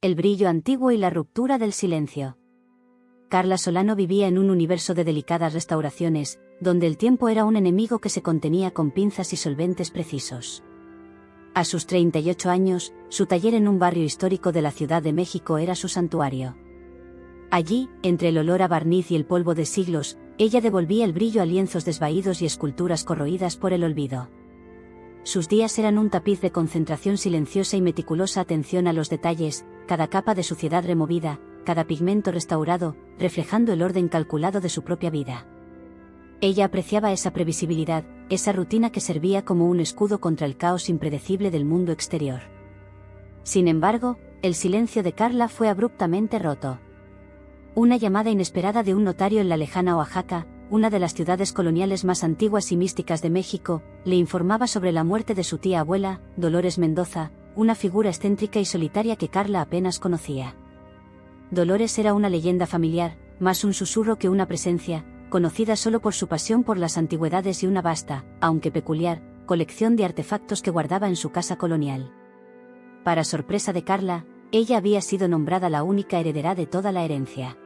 el brillo antiguo y la ruptura del silencio. Carla Solano vivía en un universo de delicadas restauraciones, donde el tiempo era un enemigo que se contenía con pinzas y solventes precisos. A sus 38 años, su taller en un barrio histórico de la Ciudad de México era su santuario. Allí, entre el olor a barniz y el polvo de siglos, ella devolvía el brillo a lienzos desvaídos y esculturas corroídas por el olvido. Sus días eran un tapiz de concentración silenciosa y meticulosa atención a los detalles, cada capa de suciedad removida, cada pigmento restaurado, reflejando el orden calculado de su propia vida. Ella apreciaba esa previsibilidad, esa rutina que servía como un escudo contra el caos impredecible del mundo exterior. Sin embargo, el silencio de Carla fue abruptamente roto. Una llamada inesperada de un notario en la lejana Oaxaca, una de las ciudades coloniales más antiguas y místicas de México, le informaba sobre la muerte de su tía abuela, Dolores Mendoza, una figura excéntrica y solitaria que Carla apenas conocía. Dolores era una leyenda familiar, más un susurro que una presencia, conocida solo por su pasión por las antigüedades y una vasta, aunque peculiar, colección de artefactos que guardaba en su casa colonial. Para sorpresa de Carla, ella había sido nombrada la única heredera de toda la herencia.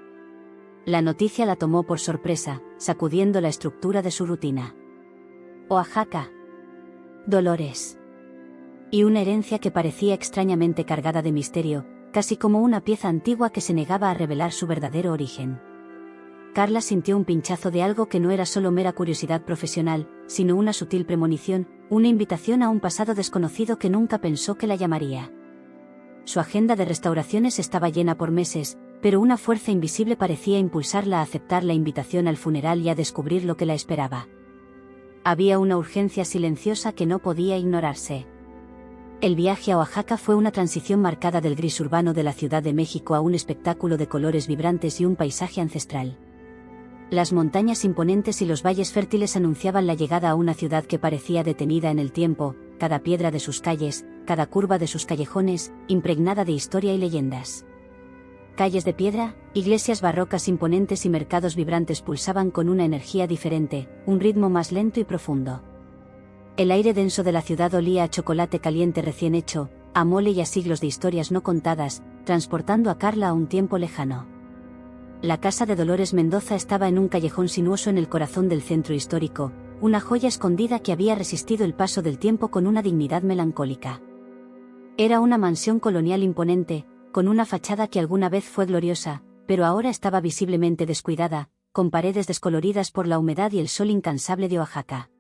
La noticia la tomó por sorpresa, sacudiendo la estructura de su rutina. Oaxaca. Dolores. Y una herencia que parecía extrañamente cargada de misterio, casi como una pieza antigua que se negaba a revelar su verdadero origen. Carla sintió un pinchazo de algo que no era solo mera curiosidad profesional, sino una sutil premonición, una invitación a un pasado desconocido que nunca pensó que la llamaría. Su agenda de restauraciones estaba llena por meses, pero una fuerza invisible parecía impulsarla a aceptar la invitación al funeral y a descubrir lo que la esperaba. Había una urgencia silenciosa que no podía ignorarse. El viaje a Oaxaca fue una transición marcada del gris urbano de la Ciudad de México a un espectáculo de colores vibrantes y un paisaje ancestral. Las montañas imponentes y los valles fértiles anunciaban la llegada a una ciudad que parecía detenida en el tiempo, cada piedra de sus calles, cada curva de sus callejones, impregnada de historia y leyendas. Calles de piedra, iglesias barrocas imponentes y mercados vibrantes pulsaban con una energía diferente, un ritmo más lento y profundo. El aire denso de la ciudad olía a chocolate caliente recién hecho, a mole y a siglos de historias no contadas, transportando a Carla a un tiempo lejano. La casa de Dolores Mendoza estaba en un callejón sinuoso en el corazón del centro histórico, una joya escondida que había resistido el paso del tiempo con una dignidad melancólica. Era una mansión colonial imponente, con una fachada que alguna vez fue gloriosa, pero ahora estaba visiblemente descuidada, con paredes descoloridas por la humedad y el sol incansable de Oaxaca.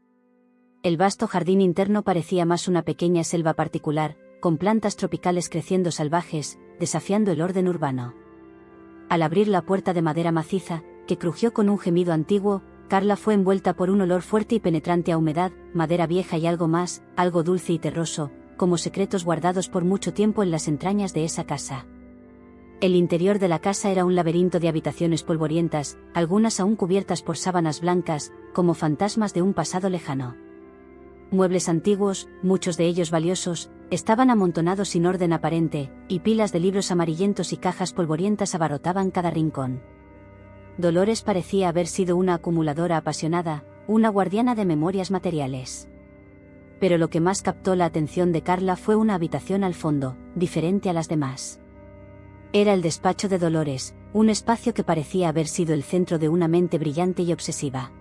El vasto jardín interno parecía más una pequeña selva particular, con plantas tropicales creciendo salvajes, desafiando el orden urbano. Al abrir la puerta de madera maciza, que crujió con un gemido antiguo, Carla fue envuelta por un olor fuerte y penetrante a humedad, madera vieja y algo más, algo dulce y terroso, como secretos guardados por mucho tiempo en las entrañas de esa casa. El interior de la casa era un laberinto de habitaciones polvorientas, algunas aún cubiertas por sábanas blancas, como fantasmas de un pasado lejano. Muebles antiguos, muchos de ellos valiosos, estaban amontonados sin orden aparente, y pilas de libros amarillentos y cajas polvorientas abarrotaban cada rincón. Dolores parecía haber sido una acumuladora apasionada, una guardiana de memorias materiales. Pero lo que más captó la atención de Carla fue una habitación al fondo, diferente a las demás. Era el despacho de Dolores, un espacio que parecía haber sido el centro de una mente brillante y obsesiva.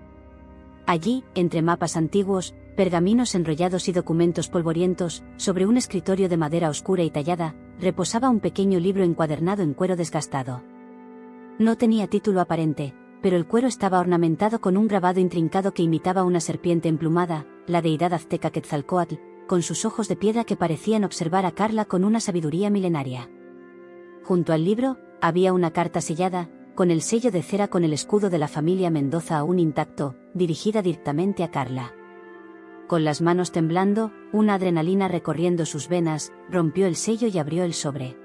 Allí, entre mapas antiguos, pergaminos enrollados y documentos polvorientos, sobre un escritorio de madera oscura y tallada, reposaba un pequeño libro encuadernado en cuero desgastado. No tenía título aparente, pero el cuero estaba ornamentado con un grabado intrincado que imitaba una serpiente emplumada, la deidad azteca Quetzalcóatl, con sus ojos de piedra que parecían observar a Carla con una sabiduría milenaria. Junto al libro, había una carta sellada, con el sello de cera con el escudo de la familia Mendoza aún intacto, dirigida directamente a Carla. Con las manos temblando, una adrenalina recorriendo sus venas, rompió el sello y abrió el sobre.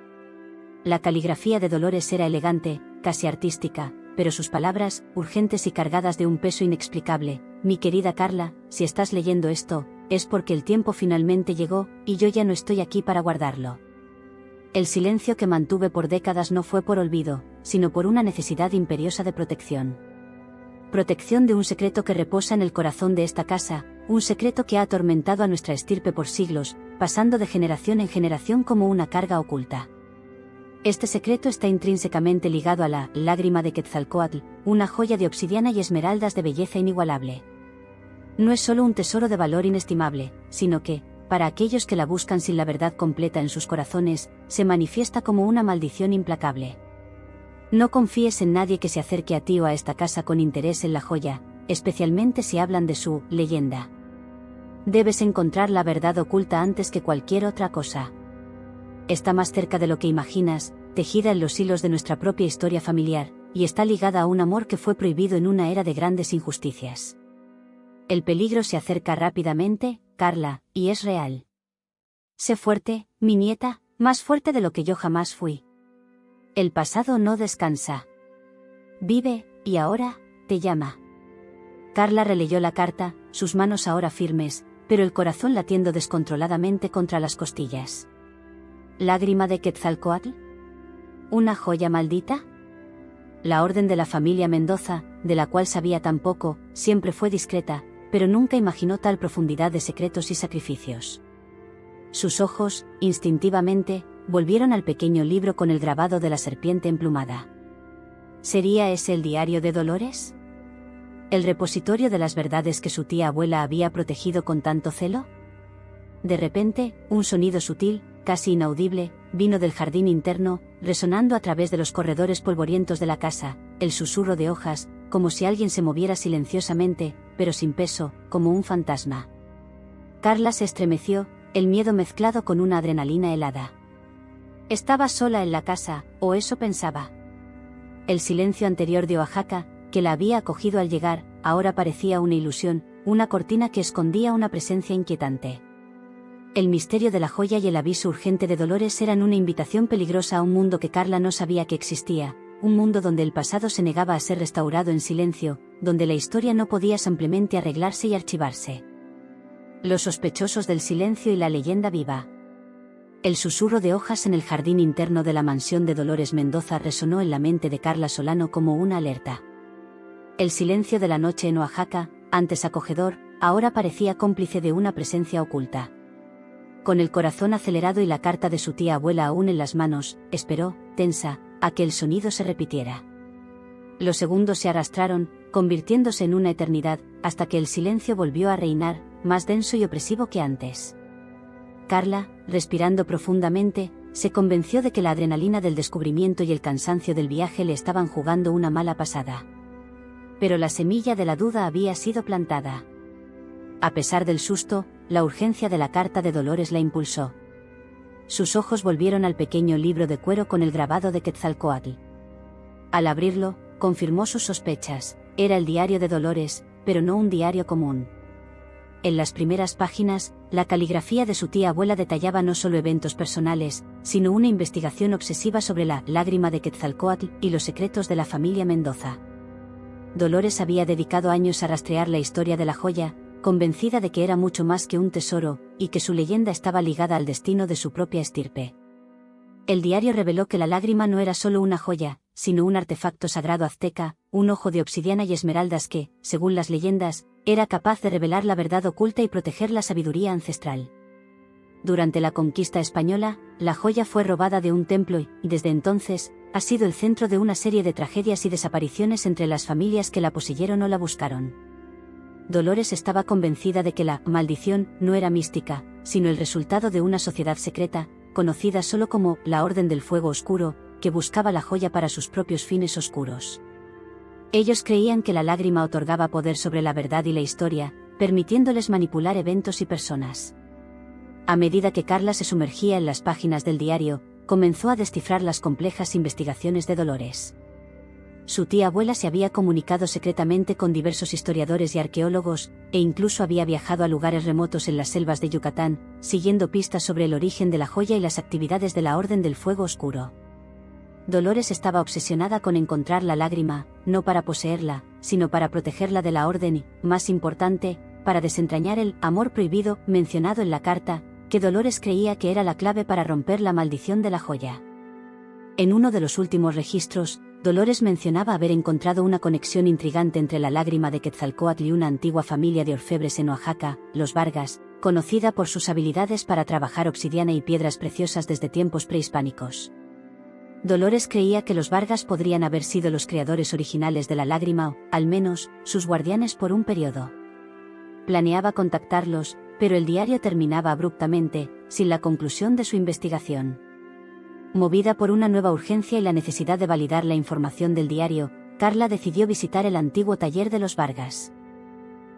La caligrafía de Dolores era elegante, casi artística, pero sus palabras, urgentes y cargadas de un peso inexplicable: mi querida Carla, si estás leyendo esto, es porque el tiempo finalmente llegó, y yo ya no estoy aquí para guardarlo. El silencio que mantuve por décadas no fue por olvido, sino por una necesidad imperiosa de protección. Protección de un secreto que reposa en el corazón de esta casa, un secreto que ha atormentado a nuestra estirpe por siglos, pasando de generación en generación como una carga oculta. Este secreto está intrínsecamente ligado a la lágrima de Quetzalcóatl, una joya de obsidiana y esmeraldas de belleza inigualable. No es solo un tesoro de valor inestimable, sino que, para aquellos que la buscan sin la verdad completa en sus corazones, se manifiesta como una maldición implacable. No confíes en nadie que se acerque a ti o a esta casa con interés en la joya, especialmente si hablan de su leyenda. Debes encontrar la verdad oculta antes que cualquier otra cosa. Está más cerca de lo que imaginas, tejida en los hilos de nuestra propia historia familiar, y está ligada a un amor que fue prohibido en una era de grandes injusticias. El peligro se acerca rápidamente, Carla, y es real. Sé fuerte, mi nieta, más fuerte de lo que yo jamás fui. El pasado no descansa. Vive, y ahora, te llama. Carla releyó la carta, sus manos ahora firmes, pero el corazón latiendo descontroladamente contra las costillas. ¿Lágrima de Quetzalcóatl? ¿Una joya maldita? La orden de la familia Mendoza, de la cual sabía tan poco, siempre fue discreta, pero nunca imaginó tal profundidad de secretos y sacrificios. Sus ojos, instintivamente, volvieron al pequeño libro con el grabado de la serpiente emplumada. ¿Sería ese el diario de Dolores? ¿El repositorio de las verdades que su tía abuela había protegido con tanto celo? De repente, un sonido sutil, casi inaudible, vino del jardín interno, resonando a través de los corredores polvorientos de la casa, el susurro de hojas, como si alguien se moviera silenciosamente, pero sin peso, como un fantasma. Carla se estremeció, el miedo mezclado con una adrenalina helada. Estaba sola en la casa, o eso pensaba. El silencio anterior de Oaxaca, que la había acogido al llegar, ahora parecía una ilusión, una cortina que escondía una presencia inquietante. El misterio de la joya y el aviso urgente de Dolores eran una invitación peligrosa a un mundo que Carla no sabía que existía, un mundo donde el pasado se negaba a ser restaurado en silencio, donde la historia no podía simplemente arreglarse y archivarse. Los sospechosos del silencio y la leyenda viva. El susurro de hojas en el jardín interno de la mansión de Dolores Mendoza resonó en la mente de Carla Solano como una alerta. El silencio de la noche en Oaxaca, antes acogedor, ahora parecía cómplice de una presencia oculta. Con el corazón acelerado y la carta de su tía abuela aún en las manos, esperó, tensa, a que el sonido se repitiera. Los segundos se arrastraron, convirtiéndose en una eternidad, hasta que el silencio volvió a reinar, más denso y opresivo que antes. Carla, respirando profundamente, se convenció de que la adrenalina del descubrimiento y el cansancio del viaje le estaban jugando una mala pasada. Pero la semilla de la duda había sido plantada. A pesar del susto, la urgencia de la carta de Dolores la impulsó. Sus ojos volvieron al pequeño libro de cuero con el grabado de Quetzalcóatl. Al abrirlo, confirmó sus sospechas, era el diario de Dolores, pero no un diario común. En las primeras páginas, la caligrafía de su tía abuela detallaba no solo eventos personales, sino una investigación obsesiva sobre la lágrima de Quetzalcóatl y los secretos de la familia Mendoza. Dolores había dedicado años a rastrear la historia de la joya, convencida de que era mucho más que un tesoro, y que su leyenda estaba ligada al destino de su propia estirpe. El diario reveló que la lágrima no era solo una joya, sino un artefacto sagrado azteca, un ojo de obsidiana y esmeraldas que, según las leyendas, era capaz de revelar la verdad oculta y proteger la sabiduría ancestral. Durante la conquista española, la joya fue robada de un templo y, desde entonces, ha sido el centro de una serie de tragedias y desapariciones entre las familias que la poseyeron o la buscaron. Dolores estaba convencida de que la maldición no era mística, sino el resultado de una sociedad secreta, conocida solo como la Orden del Fuego Oscuro, que buscaba la joya para sus propios fines oscuros. Ellos creían que la lágrima otorgaba poder sobre la verdad y la historia, permitiéndoles manipular eventos y personas. A medida que Carla se sumergía en las páginas del diario, comenzó a descifrar las complejas investigaciones de Dolores. Su tía abuela se había comunicado secretamente con diversos historiadores y arqueólogos, e incluso había viajado a lugares remotos en las selvas de Yucatán, siguiendo pistas sobre el origen de la joya y las actividades de la Orden del Fuego Oscuro. Dolores estaba obsesionada con encontrar la lágrima, no para poseerla, sino para protegerla de la Orden y, más importante, para desentrañar el amor prohibido mencionado en la carta, que Dolores creía que era la clave para romper la maldición de la joya. En uno de los últimos registros, Dolores mencionaba haber encontrado una conexión intrigante entre la lágrima de Quetzalcóatl y una antigua familia de orfebres en Oaxaca, los Vargas, conocida por sus habilidades para trabajar obsidiana y piedras preciosas desde tiempos prehispánicos. Dolores creía que los Vargas podrían haber sido los creadores originales de la lágrima o, al menos, sus guardianes por un periodo. Planeaba contactarlos, pero el diario terminaba abruptamente, sin la conclusión de su investigación. Movida por una nueva urgencia y la necesidad de validar la información del diario, Carla decidió visitar el antiguo taller de los Vargas.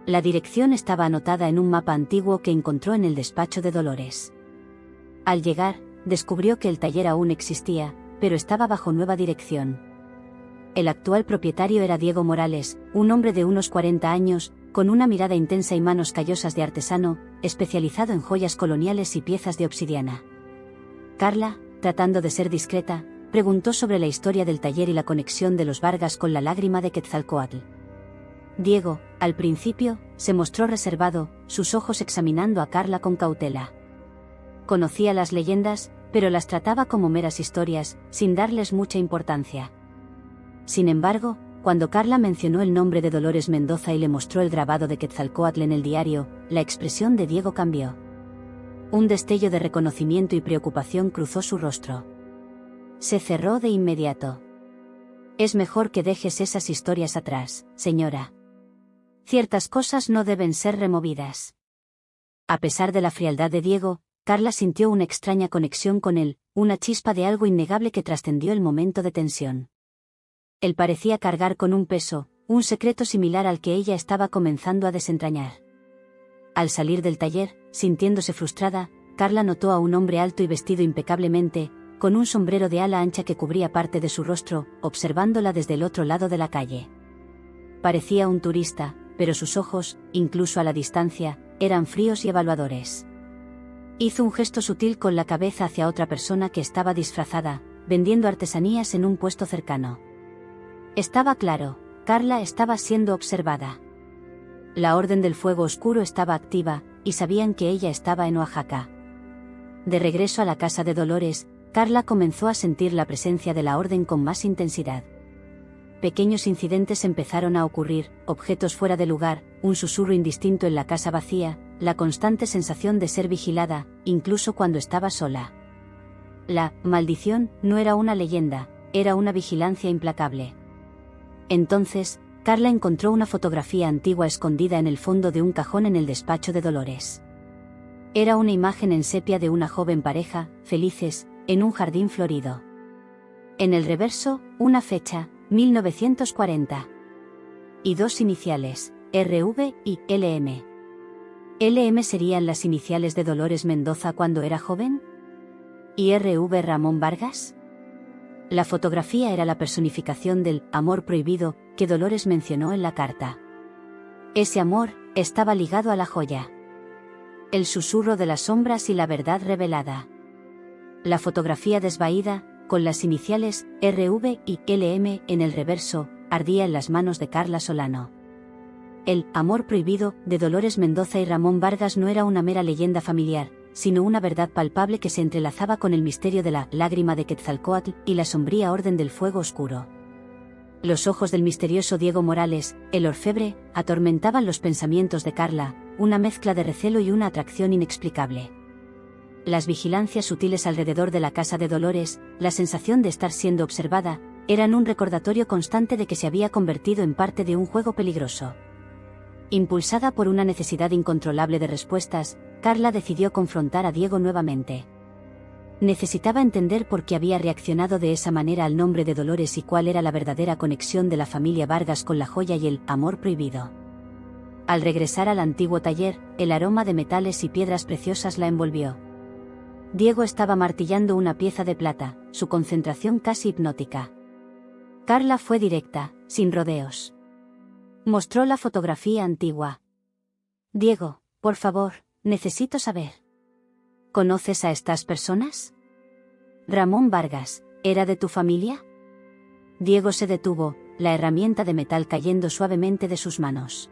La dirección estaba anotada en un mapa antiguo que encontró en el despacho de Dolores. Al llegar, descubrió que el taller aún existía, pero estaba bajo nueva dirección. El actual propietario era Diego Morales, un hombre de unos 40 años, con una mirada intensa y manos callosas de artesano, especializado en joyas coloniales y piezas de obsidiana. Carla, tratando de ser discreta, preguntó sobre la historia del taller y la conexión de los Vargas con la lágrima de Quetzalcóatl. Diego, al principio, se mostró reservado, sus ojos examinando a Carla con cautela. Conocía las leyendas, pero las trataba como meras historias, sin darles mucha importancia. Sin embargo, cuando Carla mencionó el nombre de Dolores Mendoza y le mostró el grabado de Quetzalcóatl en el diario, la expresión de Diego cambió. Un destello de reconocimiento y preocupación cruzó su rostro. Se cerró de inmediato. Es mejor que dejes esas historias atrás, señora. Ciertas cosas no deben ser removidas. A pesar de la frialdad de Diego, Carla sintió una extraña conexión con él, una chispa de algo innegable que trascendió el momento de tensión. Él parecía cargar con un peso, un secreto similar al que ella estaba comenzando a desentrañar. Al salir del taller, sintiéndose frustrada, Carla notó a un hombre alto y vestido impecablemente, con un sombrero de ala ancha que cubría parte de su rostro, observándola desde el otro lado de la calle. Parecía un turista, pero sus ojos, incluso a la distancia, eran fríos y evaluadores. Hizo un gesto sutil con la cabeza hacia otra persona que estaba disfrazada, vendiendo artesanías en un puesto cercano. Estaba claro, Carla estaba siendo observada. La Orden del Fuego Oscuro estaba activa, y sabían que ella estaba en Oaxaca. De regreso a la casa de Dolores, Carla comenzó a sentir la presencia de la Orden con más intensidad. Pequeños incidentes empezaron a ocurrir, objetos fuera de lugar, un susurro indistinto en la casa vacía, la constante sensación de ser vigilada, incluso cuando estaba sola. La maldición no era una leyenda, era una vigilancia implacable. Entonces, Carla encontró una fotografía antigua escondida en el fondo de un cajón en el despacho de Dolores. Era una imagen en sepia de una joven pareja, felices, en un jardín florido. En el reverso, una fecha, 1940. Y dos iniciales, RV y LM. ¿LM serían las iniciales de Dolores Mendoza cuando era joven? ¿Y RV Ramón Vargas? La fotografía era la personificación del amor prohibido que Dolores mencionó en la carta. Ese amor estaba ligado a la joya. El susurro de las sombras y la verdad revelada. La fotografía desvaída, con las iniciales RV y LM en el reverso, ardía en las manos de Carla Solano. El amor prohibido de Dolores Mendoza y Ramón Vargas no era una mera leyenda familiar, sino una verdad palpable que se entrelazaba con el misterio de la lágrima de Quetzalcóatl y la sombría Orden del Fuego Oscuro. Los ojos del misterioso Diego Morales, el orfebre, atormentaban los pensamientos de Carla, una mezcla de recelo y una atracción inexplicable. Las vigilancias sutiles alrededor de la casa de Dolores, la sensación de estar siendo observada, eran un recordatorio constante de que se había convertido en parte de un juego peligroso. Impulsada por una necesidad incontrolable de respuestas, Carla decidió confrontar a Diego nuevamente. Necesitaba entender por qué había reaccionado de esa manera al nombre de Dolores y cuál era la verdadera conexión de la familia Vargas con la joya y el amor prohibido. Al regresar al antiguo taller, el aroma de metales y piedras preciosas la envolvió. Diego estaba martillando una pieza de plata, su concentración casi hipnótica. Carla fue directa, sin rodeos. Mostró la fotografía antigua. Diego, por favor, necesito saber. ¿Conoces a estas personas? Ramón Vargas, ¿era de tu familia? Diego se detuvo, la herramienta de metal cayendo suavemente de sus manos.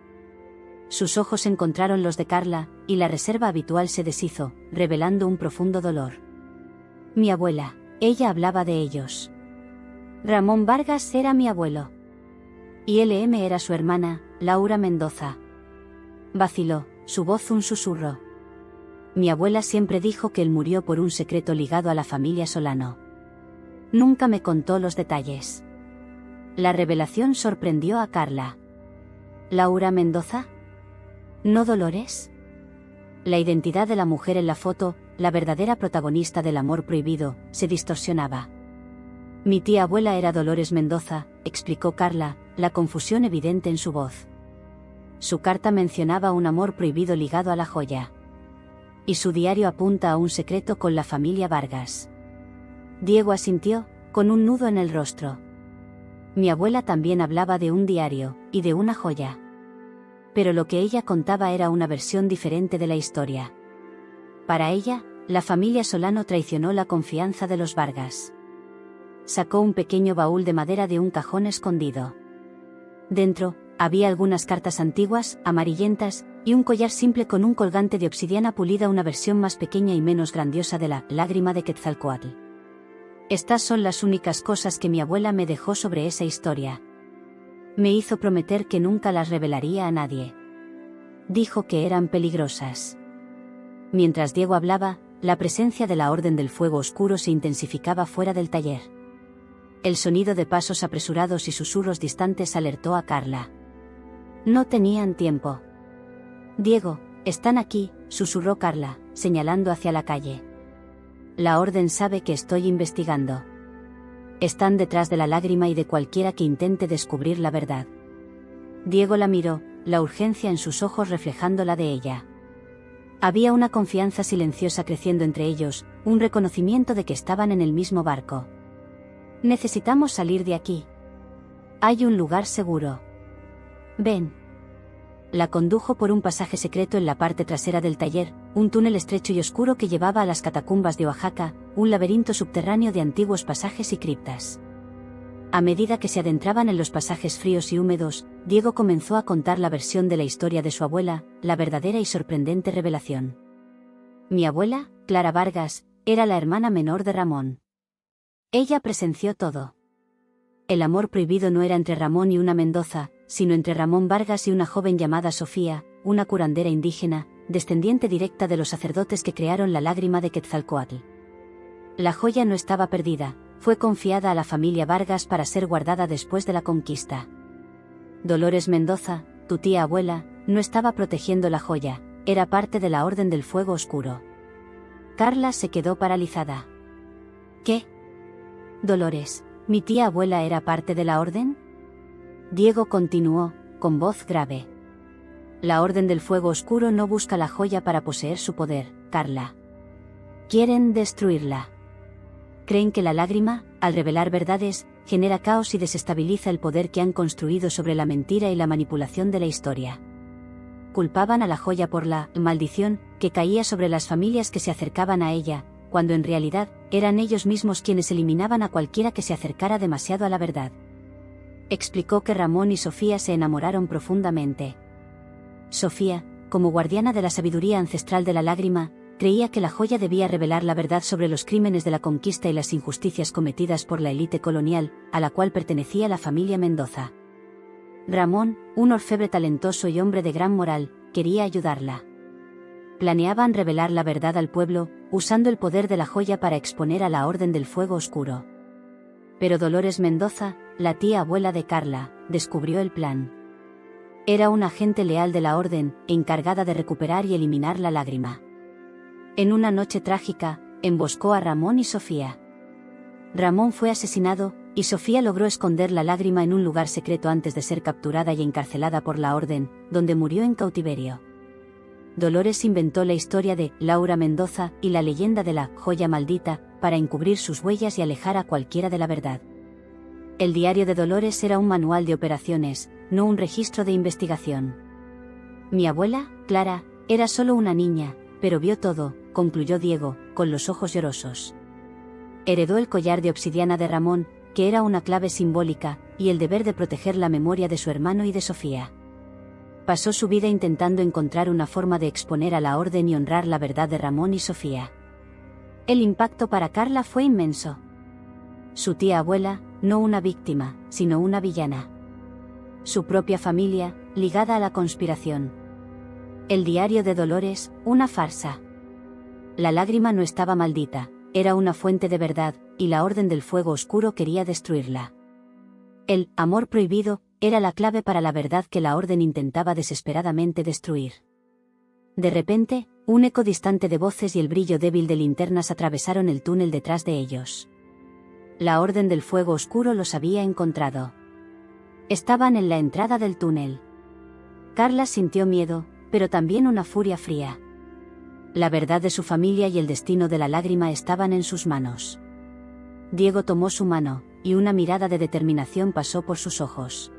Sus ojos encontraron los de Carla, y la reserva habitual se deshizo, revelando un profundo dolor. Mi abuela, ella hablaba de ellos. Ramón Vargas era mi abuelo. Y LM era su hermana, Laura Mendoza. Vaciló, su voz un susurro. Mi abuela siempre dijo que él murió por un secreto ligado a la familia Solano. Nunca me contó los detalles. La revelación sorprendió a Carla. ¿Laura Mendoza? ¿No Dolores? La identidad de la mujer en la foto, la verdadera protagonista del amor prohibido, se distorsionaba. Mi tía abuela era Dolores Mendoza, explicó Carla, la confusión evidente en su voz. Su carta mencionaba un amor prohibido ligado a la joya. Y su diario apunta a un secreto con la familia Vargas. Diego asintió, con un nudo en el rostro. Mi abuela también hablaba de un diario, y de una joya. Pero lo que ella contaba era una versión diferente de la historia. Para ella, la familia Solano traicionó la confianza de los Vargas. Sacó un pequeño baúl de madera de un cajón escondido. Dentro, había algunas cartas antiguas, amarillentas, y un collar simple con un colgante de obsidiana pulida, una versión más pequeña y menos grandiosa de la lágrima de Quetzalcóatl. Estas son las únicas cosas que mi abuela me dejó sobre esa historia. Me hizo prometer que nunca las revelaría a nadie. Dijo que eran peligrosas. Mientras Diego hablaba, la presencia de la Orden del Fuego Oscuro se intensificaba fuera del taller. El sonido de pasos apresurados y susurros distantes alertó a Carla. No tenían tiempo. Diego, están aquí, susurró Carla, señalando hacia la calle. La Orden sabe que estoy investigando. Están detrás de la lágrima y de cualquiera que intente descubrir la verdad. Diego la miró, la urgencia en sus ojos reflejando la de ella. Había una confianza silenciosa creciendo entre ellos, un reconocimiento de que estaban en el mismo barco. Necesitamos salir de aquí. Hay un lugar seguro. Ven. La condujo por un pasaje secreto en la parte trasera del taller, un túnel estrecho y oscuro que llevaba a las catacumbas de Oaxaca, un laberinto subterráneo de antiguos pasajes y criptas. A medida que se adentraban en los pasajes fríos y húmedos, Diego comenzó a contar la versión de la historia de su abuela, la verdadera y sorprendente revelación. Mi abuela, Clara Vargas, era la hermana menor de Ramón. Ella presenció todo. El amor prohibido no era entre Ramón y una Mendoza, sino entre Ramón Vargas y una joven llamada Sofía, una curandera indígena, descendiente directa de los sacerdotes que crearon la lágrima de Quetzalcóatl. La joya no estaba perdida, fue confiada a la familia Vargas para ser guardada después de la conquista. Dolores Mendoza, tu tía abuela, no estaba protegiendo la joya, era parte de la Orden del Fuego Oscuro. Carla se quedó paralizada. ¿Qué? Dolores, ¿mi tía abuela era parte de la Orden? Diego continuó, con voz grave. La Orden del Fuego Oscuro no busca la joya para poseer su poder, Carla. Quieren destruirla. Creen que la lágrima, al revelar verdades, genera caos y desestabiliza el poder que han construido sobre la mentira y la manipulación de la historia. Culpaban a la joya por la maldición que caía sobre las familias que se acercaban a ella, cuando en realidad eran ellos mismos quienes eliminaban a cualquiera que se acercara demasiado a la verdad. Explicó que Ramón y Sofía se enamoraron profundamente. Sofía, como guardiana de la sabiduría ancestral de la lágrima, creía que la joya debía revelar la verdad sobre los crímenes de la conquista y las injusticias cometidas por la élite colonial, a la cual pertenecía la familia Mendoza. Ramón, un orfebre talentoso y hombre de gran moral, quería ayudarla. Planeaban revelar la verdad al pueblo, usando el poder de la joya para exponer a la Orden del Fuego Oscuro. Pero Dolores Mendoza, la tía abuela de Carla, descubrió el plan. Era una agente leal de la Orden, encargada de recuperar y eliminar la lágrima. En una noche trágica, emboscó a Ramón y Sofía. Ramón fue asesinado, y Sofía logró esconder la lágrima en un lugar secreto antes de ser capturada y encarcelada por la Orden, donde murió en cautiverio. Dolores inventó la historia de Laura Mendoza y la leyenda de la joya maldita, para encubrir sus huellas y alejar a cualquiera de la verdad. El diario de Dolores era un manual de operaciones, no un registro de investigación. Mi abuela, Clara, era solo una niña, pero vio todo, concluyó Diego, con los ojos llorosos. Heredó el collar de obsidiana de Ramón, que era una clave simbólica, y el deber de proteger la memoria de su hermano y de Sofía. Pasó su vida intentando encontrar una forma de exponer a la Orden y honrar la verdad de Ramón y Sofía. El impacto para Carla fue inmenso. Su tía abuela, no una víctima, sino una villana. Su propia familia, ligada a la conspiración. El diario de Dolores, una farsa. La lágrima no estaba maldita, era una fuente de verdad, y la Orden del Fuego Oscuro quería destruirla. El amor prohibido era la clave para la verdad que la Orden intentaba desesperadamente destruir. De repente, un eco distante de voces y el brillo débil de linternas atravesaron el túnel detrás de ellos. La Orden del Fuego Oscuro los había encontrado. Estaban en la entrada del túnel. Carla sintió miedo, pero también una furia fría. La verdad de su familia y el destino de la lágrima estaban en sus manos. Diego tomó su mano, y una mirada de determinación pasó por sus ojos.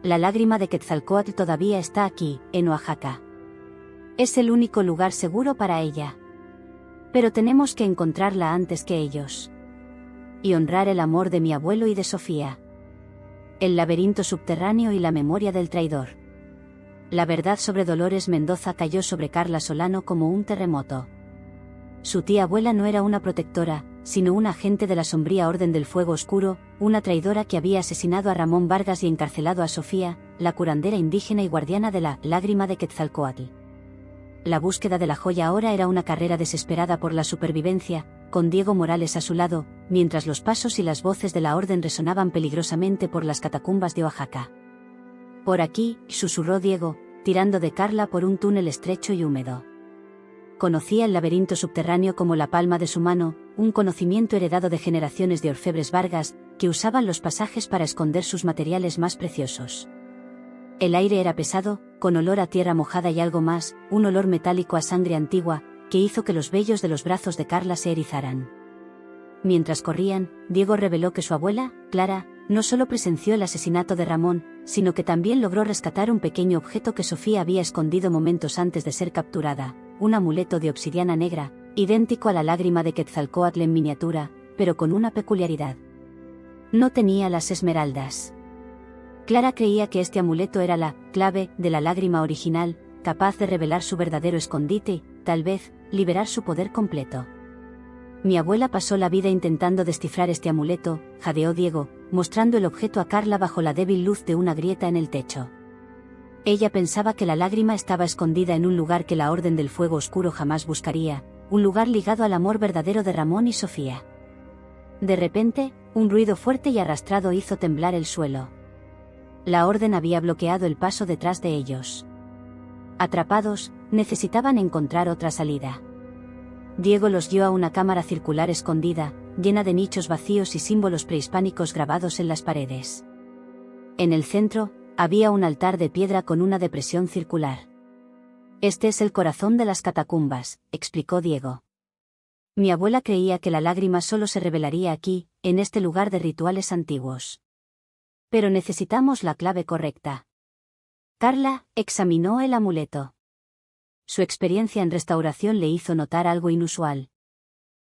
La lágrima de Quetzalcóatl todavía está aquí, en Oaxaca. Es el único lugar seguro para ella. Pero tenemos que encontrarla antes que ellos. Y honrar el amor de mi abuelo y de Sofía. El laberinto subterráneo y la memoria del traidor. La verdad sobre Dolores Mendoza cayó sobre Carla Solano como un terremoto. Su tía abuela no era una protectora, sino una agente de la sombría Orden del Fuego Oscuro, una traidora que había asesinado a Ramón Vargas y encarcelado a Sofía, la curandera indígena y guardiana de la lágrima de Quetzalcóatl. La búsqueda de la joya ahora era una carrera desesperada por la supervivencia, con Diego Morales a su lado, mientras los pasos y las voces de la Orden resonaban peligrosamente por las catacumbas de Oaxaca. «Por aquí», susurró Diego, tirando de Carla por un túnel estrecho y húmedo. Conocía el laberinto subterráneo como la palma de su mano, un conocimiento heredado de generaciones de orfebres Vargas, que usaban los pasajes para esconder sus materiales más preciosos. El aire era pesado, con olor a tierra mojada y algo más, un olor metálico a sangre antigua, que hizo que los vellos de los brazos de Carla se erizaran. Mientras corrían, Diego reveló que su abuela, Clara, no solo presenció el asesinato de Ramón, sino que también logró rescatar un pequeño objeto que Sofía había escondido momentos antes de ser capturada, un amuleto de obsidiana negra, idéntico a la lágrima de Quetzalcóatl en miniatura, pero con una peculiaridad. No tenía las esmeraldas. Clara creía que este amuleto era la clave de la lágrima original, capaz de revelar su verdadero escondite y, tal vez, liberar su poder completo. Mi abuela pasó la vida intentando descifrar este amuleto, jadeó Diego, mostrando el objeto a Carla bajo la débil luz de una grieta en el techo. Ella pensaba que la lágrima estaba escondida en un lugar que la Orden del Fuego Oscuro jamás buscaría, un lugar ligado al amor verdadero de Ramón y Sofía. De repente, un ruido fuerte y arrastrado hizo temblar el suelo. La Orden había bloqueado el paso detrás de ellos. Atrapados, necesitaban encontrar otra salida. Diego los guió a una cámara circular escondida, llena de nichos vacíos y símbolos prehispánicos grabados en las paredes. En el centro, había un altar de piedra con una depresión circular. «Este es el corazón de las catacumbas», explicó Diego. «Mi abuela creía que la lágrima solo se revelaría aquí, en este lugar de rituales antiguos. Pero necesitamos la clave correcta». Carla examinó el amuleto. Su experiencia en restauración le hizo notar algo inusual.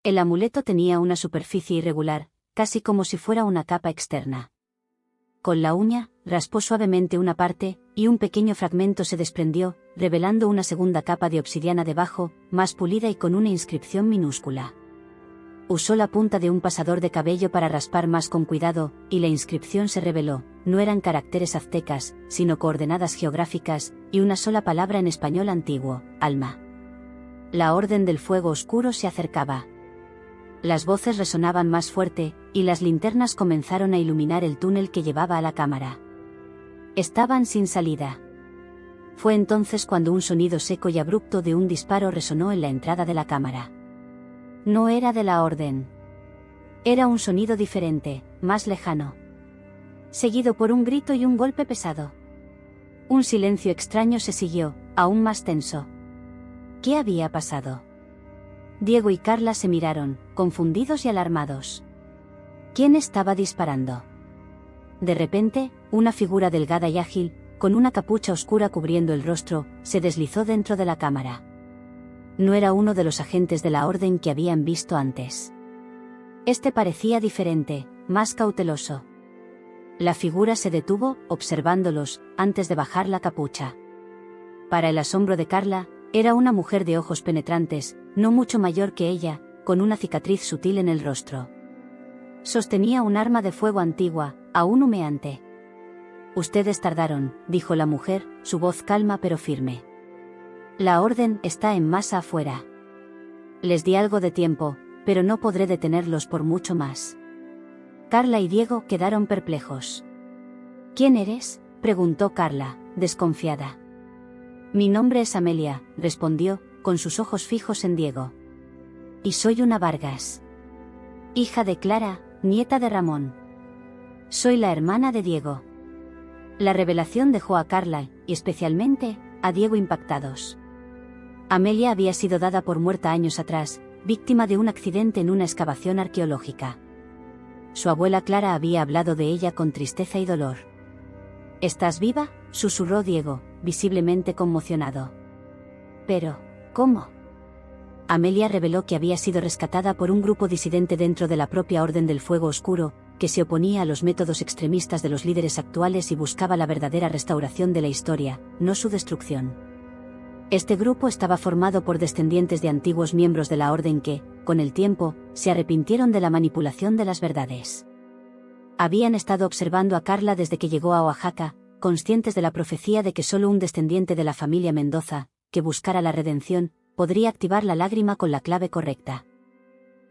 El amuleto tenía una superficie irregular, casi como si fuera una capa externa. Con la uña, raspó suavemente una parte, y un pequeño fragmento se desprendió, revelando una segunda capa de obsidiana debajo, más pulida y con una inscripción minúscula. Usó la punta de un pasador de cabello para raspar más con cuidado, y la inscripción se reveló. No eran caracteres aztecas, sino coordenadas geográficas, y una sola palabra en español antiguo: alma. La Orden del Fuego Oscuro se acercaba. Las voces resonaban más fuerte, y las linternas comenzaron a iluminar el túnel que llevaba a la cámara. Estaban sin salida. Fue entonces cuando un sonido seco y abrupto de un disparo resonó en la entrada de la cámara. No era de la Orden. Era un sonido diferente, más lejano. Seguido por un grito y un golpe pesado. Un silencio extraño se siguió, aún más tenso. ¿Qué había pasado? Diego y Carla se miraron, confundidos y alarmados. ¿Quién estaba disparando? De repente, una figura delgada y ágil, con una capucha oscura cubriendo el rostro, se deslizó dentro de la cámara. No era uno de los agentes de la Orden que habían visto antes. Este parecía diferente, más cauteloso. La figura se detuvo, observándolos, antes de bajar la capucha. Para el asombro de Carla, era una mujer de ojos penetrantes, no mucho mayor que ella, con una cicatriz sutil en el rostro. Sostenía un arma de fuego antigua, aún humeante. «Ustedes tardaron», dijo la mujer, su voz calma pero firme. «La Orden está en masa afuera. Les di algo de tiempo, pero no podré detenerlos por mucho más. Carla y Diego quedaron perplejos. ¿Quién eres?, preguntó Carla, desconfiada. Mi nombre es Amelia, respondió, con sus ojos fijos en Diego. Y soy una Vargas. Hija de Clara, nieta de Ramón. Soy la hermana de Diego. La revelación dejó a Carla, y especialmente, a Diego impactados. Amelia había sido dada por muerta años atrás, víctima de un accidente en una excavación arqueológica. Su abuela Clara había hablado de ella con tristeza y dolor. ¿Estás viva?, susurró Diego, visiblemente conmocionado. Pero, ¿cómo? Amelia reveló que había sido rescatada por un grupo disidente dentro de la propia Orden del Fuego Oscuro, que se oponía a los métodos extremistas de los líderes actuales y buscaba la verdadera restauración de la historia, no su destrucción. Este grupo estaba formado por descendientes de antiguos miembros de la Orden que, con el tiempo, se arrepintieron de la manipulación de las verdades. Habían estado observando a Carla desde que llegó a Oaxaca, conscientes de la profecía de que solo un descendiente de la familia Mendoza, que buscara la redención, podría activar la lágrima con la clave correcta.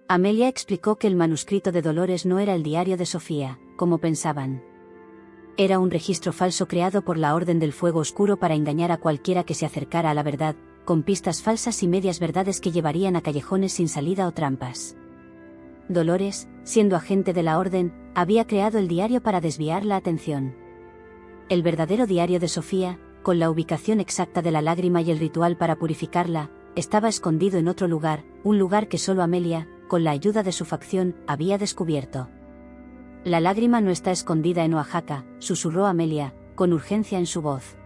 Amelia explicó que el manuscrito de Dolores no era el diario de Sofía, como pensaban. Era un registro falso creado por la Orden del Fuego Oscuro para engañar a cualquiera que se acercara a la verdad, con pistas falsas y medias verdades que llevarían a callejones sin salida o trampas. Dolores, siendo agente de la Orden, había creado el diario para desviar la atención. El verdadero diario de Sofía, con la ubicación exacta de la lágrima y el ritual para purificarla, estaba escondido en otro lugar, un lugar que solo Amelia, con la ayuda de su facción, había descubierto. La lágrima no está escondida en Oaxaca, susurró Amelia, con urgencia en su voz.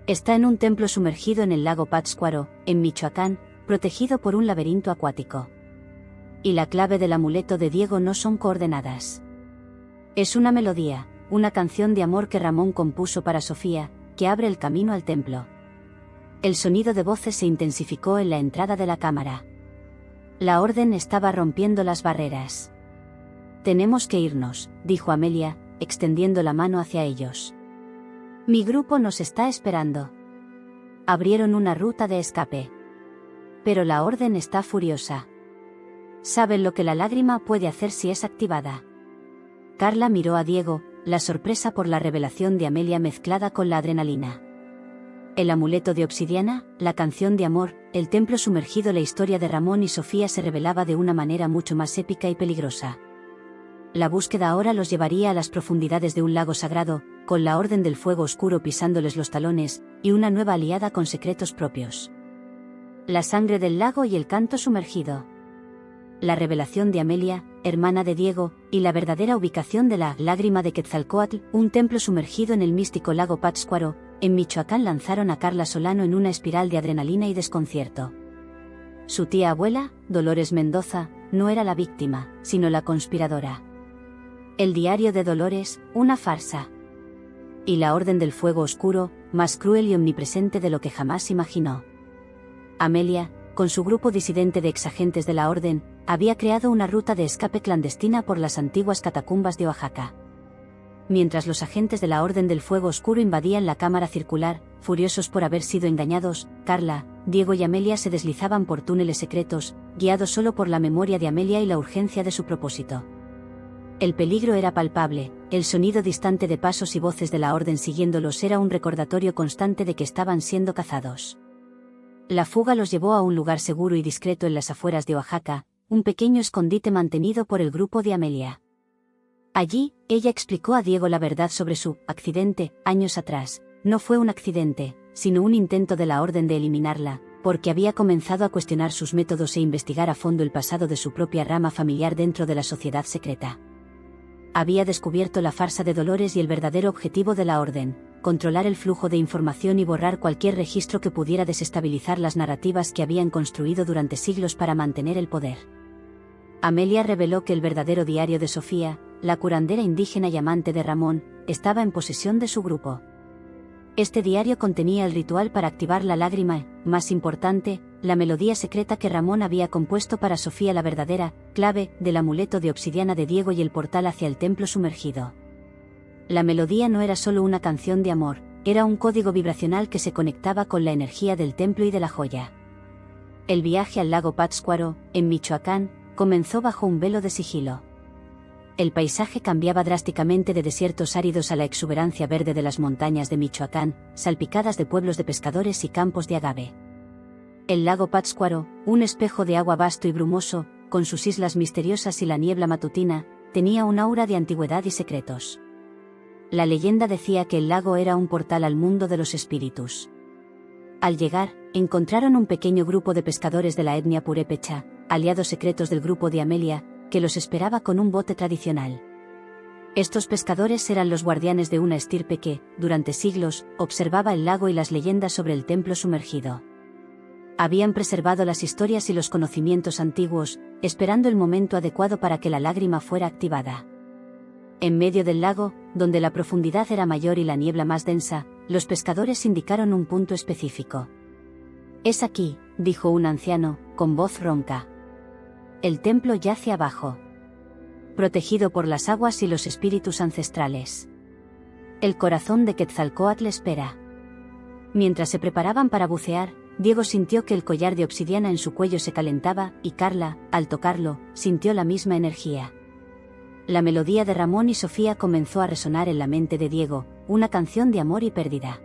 Está en un templo sumergido en el lago Pátzcuaro, en Michoacán, protegido por un laberinto acuático. Y la clave del amuleto de Diego no son coordenadas. Es una melodía, una canción de amor que Ramón compuso para Sofía, que abre el camino al templo. El sonido de voces se intensificó en la entrada de la cámara. La Orden estaba rompiendo las barreras. Tenemos que irnos, dijo Amelia, extendiendo la mano hacia ellos. Mi grupo nos está esperando. Abrieron una ruta de escape. Pero la Orden está furiosa. Saben lo que la lágrima puede hacer si es activada. Carla miró a Diego, la sorpresa por la revelación de Amelia mezclada con la adrenalina. El amuleto de obsidiana, la canción de amor, el templo sumergido, la historia de Ramón y Sofía se revelaba de una manera mucho más épica y peligrosa. La búsqueda ahora los llevaría a las profundidades de un lago sagrado, con la Orden del Fuego Oscuro pisándoles los talones, y una nueva aliada con secretos propios. La sangre del lago y el canto sumergido. La revelación de Amelia, hermana de Diego, y la verdadera ubicación de la lágrima de Quetzalcóatl, un templo sumergido en el místico lago Pátzcuaro, en Michoacán, lanzaron a Carla Solano en una espiral de adrenalina y desconcierto. Su tía abuela, Dolores Mendoza, no era la víctima, sino la conspiradora. El diario de Dolores, una farsa. Y la Orden del Fuego Oscuro, más cruel y omnipresente de lo que jamás imaginó. Amelia, con su grupo disidente de exagentes de la Orden, había creado una ruta de escape clandestina por las antiguas catacumbas de Oaxaca. Mientras los agentes de la Orden del Fuego Oscuro invadían la cámara circular, furiosos por haber sido engañados, Carla, Diego y Amelia se deslizaban por túneles secretos, guiados solo por la memoria de Amelia y la urgencia de su propósito. El peligro era palpable, el sonido distante de pasos y voces de la Orden siguiéndolos era un recordatorio constante de que estaban siendo cazados. La fuga los llevó a un lugar seguro y discreto en las afueras de Oaxaca, un pequeño escondite mantenido por el grupo de Amelia. Allí, ella explicó a Diego la verdad sobre su accidente, años atrás. No fue un accidente, sino un intento de la Orden de eliminarla, porque había comenzado a cuestionar sus métodos e investigar a fondo el pasado de su propia rama familiar dentro de la sociedad secreta. Había descubierto la farsa de Dolores y el verdadero objetivo de la Orden: controlar el flujo de información y borrar cualquier registro que pudiera desestabilizar las narrativas que habían construido durante siglos para mantener el poder. Amelia reveló que el verdadero diario de Sofía, la curandera indígena y amante de Ramón, estaba en posesión de su grupo. Este diario contenía el ritual para activar la lágrima y, más importante, la melodía secreta que Ramón había compuesto para Sofía, la verdadera clave del amuleto de obsidiana de Diego y el portal hacia el templo sumergido. La melodía no era solo una canción de amor, era un código vibracional que se conectaba con la energía del templo y de la joya. El viaje al lago Pátzcuaro, en Michoacán, comenzó bajo un velo de sigilo. El paisaje cambiaba drásticamente de desiertos áridos a la exuberancia verde de las montañas de Michoacán, salpicadas de pueblos de pescadores y campos de agave. El lago Pátzcuaro, un espejo de agua vasto y brumoso, con sus islas misteriosas y la niebla matutina, tenía un aura de antigüedad y secretos. La leyenda decía que el lago era un portal al mundo de los espíritus. Al llegar, encontraron un pequeño grupo de pescadores de la etnia purépecha, aliados secretos del grupo de Amelia, que los esperaba con un bote tradicional. Estos pescadores eran los guardianes de una estirpe que, durante siglos, observaba el lago y las leyendas sobre el templo sumergido. Habían preservado las historias y los conocimientos antiguos, esperando el momento adecuado para que la lágrima fuera activada. En medio del lago, donde la profundidad era mayor y la niebla más densa, los pescadores indicaron un punto específico. «Es aquí», dijo un anciano, con voz ronca. «El templo yace abajo, protegido por las aguas y los espíritus ancestrales. El corazón de Quetzalcóatl espera». Mientras se preparaban para bucear, Diego sintió que el collar de obsidiana en su cuello se calentaba, y Carla, al tocarlo, sintió la misma energía. La melodía de Ramón y Sofía comenzó a resonar en la mente de Diego, una canción de amor y pérdida.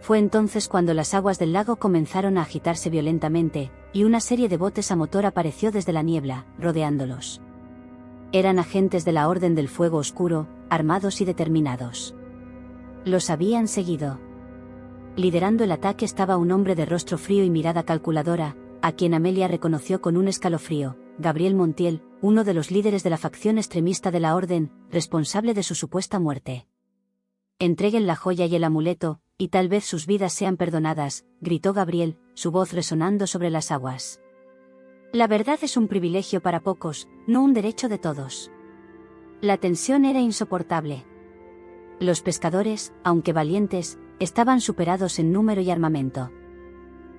Fue entonces cuando las aguas del lago comenzaron a agitarse violentamente, y una serie de botes a motor apareció desde la niebla, rodeándolos. Eran agentes de la Orden del Fuego Oscuro, armados y determinados. Los habían seguido. Liderando el ataque estaba un hombre de rostro frío y mirada calculadora, a quien Amelia reconoció con un escalofrío: Gabriel Montiel, uno de los líderes de la facción extremista de la Orden, responsable de su supuesta muerte. «Entreguen la joya y el amuleto, y tal vez sus vidas sean perdonadas», gritó Gabriel, su voz resonando sobre las aguas. «La verdad es un privilegio para pocos, no un derecho de todos». La tensión era insoportable. Los pescadores, aunque valientes, estaban superados en número y armamento.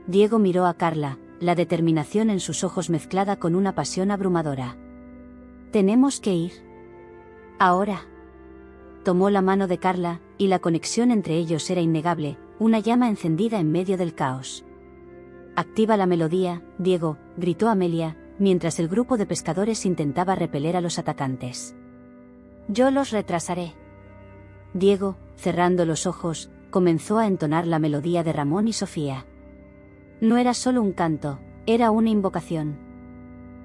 Diego miró a Carla, la determinación en sus ojos mezclada con una pasión abrumadora. «Tenemos que ir. Ahora». Tomó la mano de Carla, y la conexión entre ellos era innegable, una llama encendida en medio del caos. «Activa la melodía, Diego», gritó Amelia, mientras el grupo de pescadores intentaba repeler a los atacantes. «Yo los retrasaré». Diego, cerrando los ojos, comenzó a entonar la melodía de Ramón y Sofía. No era solo un canto, era una invocación.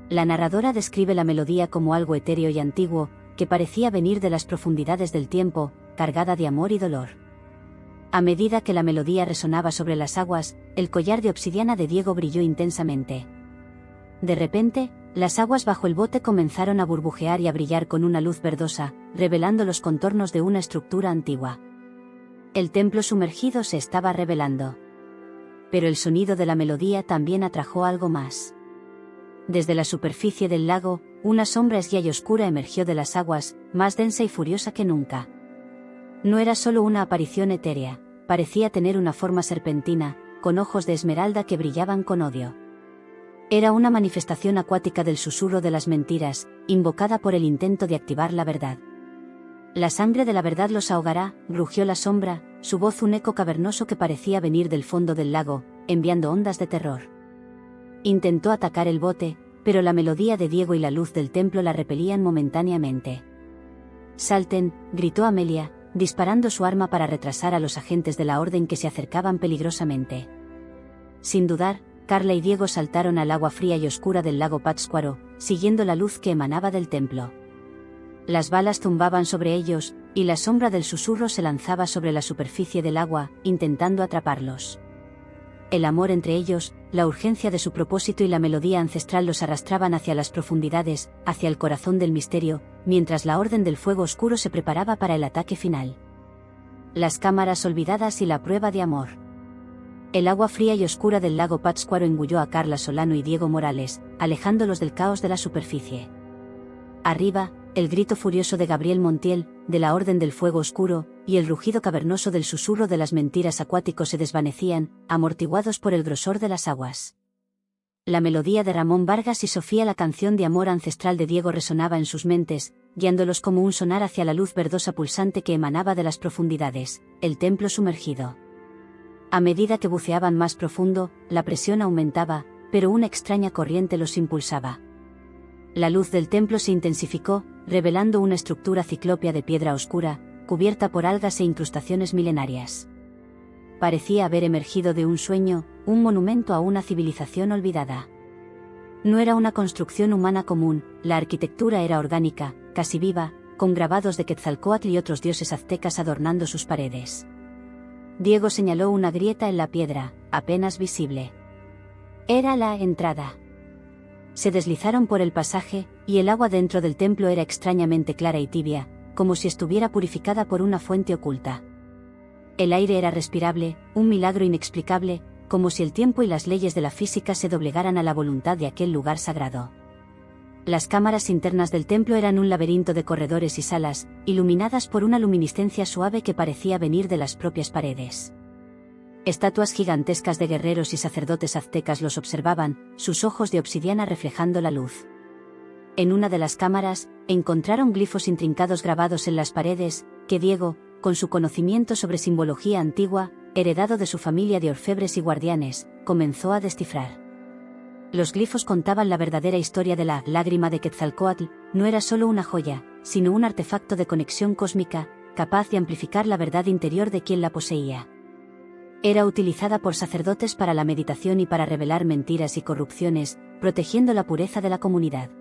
La narradora describe la melodía como algo etéreo y antiguo, que parecía venir de las profundidades del tiempo, cargada de amor y dolor. A medida que la melodía resonaba sobre las aguas, el collar de obsidiana de Diego brilló intensamente. De repente, las aguas bajo el bote comenzaron a burbujear y a brillar con una luz verdosa, revelando los contornos de una estructura antigua. El templo sumergido se estaba revelando. Pero el sonido de la melodía también atrajo algo más. Desde la superficie del lago, una sombra esguía y oscura emergió de las aguas, más densa y furiosa que nunca. No era solo una aparición etérea, parecía tener una forma serpentina, con ojos de esmeralda que brillaban con odio. Era una manifestación acuática del susurro de las mentiras, invocada por el intento de activar la verdad. «La sangre de la verdad los ahogará», rugió la sombra, su voz un eco cavernoso que parecía venir del fondo del lago, enviando ondas de terror. Intentó atacar el bote, pero la melodía de Diego y la luz del templo la repelían momentáneamente. «Salten», gritó Amelia, disparando su arma para retrasar a los agentes de la Orden que se acercaban peligrosamente. Sin dudar, Carla y Diego saltaron al agua fría y oscura del lago Pátzcuaro, siguiendo la luz que emanaba del templo. Las balas zumbaban sobre ellos, y la sombra del susurro se lanzaba sobre la superficie del agua, intentando atraparlos. El amor entre ellos, la urgencia de su propósito y la melodía ancestral los arrastraban hacia las profundidades, hacia el corazón del misterio, mientras la Orden del Fuego Oscuro se preparaba para el ataque final. Las cámaras olvidadas y la prueba de amor. El agua fría y oscura del lago Pátzcuaro engulló a Carla Solano y Diego Morales, alejándolos del caos de la superficie. Arriba, el grito furioso de Gabriel Montiel, de la Orden del Fuego Oscuro, y el rugido cavernoso del susurro de las mentiras acuáticos se desvanecían, amortiguados por el grosor de las aguas. La melodía de Ramón Vargas y Sofía, la canción de amor ancestral de Diego, resonaba en sus mentes, guiándolos como un sonar hacia la luz verdosa pulsante que emanaba de las profundidades, el templo sumergido. A medida que buceaban más profundo, la presión aumentaba, pero una extraña corriente los impulsaba. La luz del templo se intensificó, revelando una estructura ciclópea de piedra oscura, cubierta por algas e incrustaciones milenarias. Parecía haber emergido de un sueño, un monumento a una civilización olvidada. No era una construcción humana común, la arquitectura era orgánica, casi viva, con grabados de Quetzalcóatl y otros dioses aztecas adornando sus paredes. Diego señaló una grieta en la piedra, apenas visible. Era la entrada. Se deslizaron por el pasaje, y el agua dentro del templo era extrañamente clara y tibia, como si estuviera purificada por una fuente oculta. El aire era respirable, un milagro inexplicable, como si el tiempo y las leyes de la física se doblegaran a la voluntad de aquel lugar sagrado. Las cámaras internas del templo eran un laberinto de corredores y salas, iluminadas por una luminiscencia suave que parecía venir de las propias paredes. Estatuas gigantescas de guerreros y sacerdotes aztecas los observaban, sus ojos de obsidiana reflejando la luz. En una de las cámaras, encontraron glifos intrincados grabados en las paredes, que Diego, con su conocimiento sobre simbología antigua, heredado de su familia de orfebres y guardianes, comenzó a descifrar. Los glifos contaban la verdadera historia de la lágrima de Quetzalcóatl. No era solo una joya, sino un artefacto de conexión cósmica, capaz de amplificar la verdad interior de quien la poseía. Era utilizada por sacerdotes para la meditación y para revelar mentiras y corrupciones, protegiendo la pureza de la comunidad.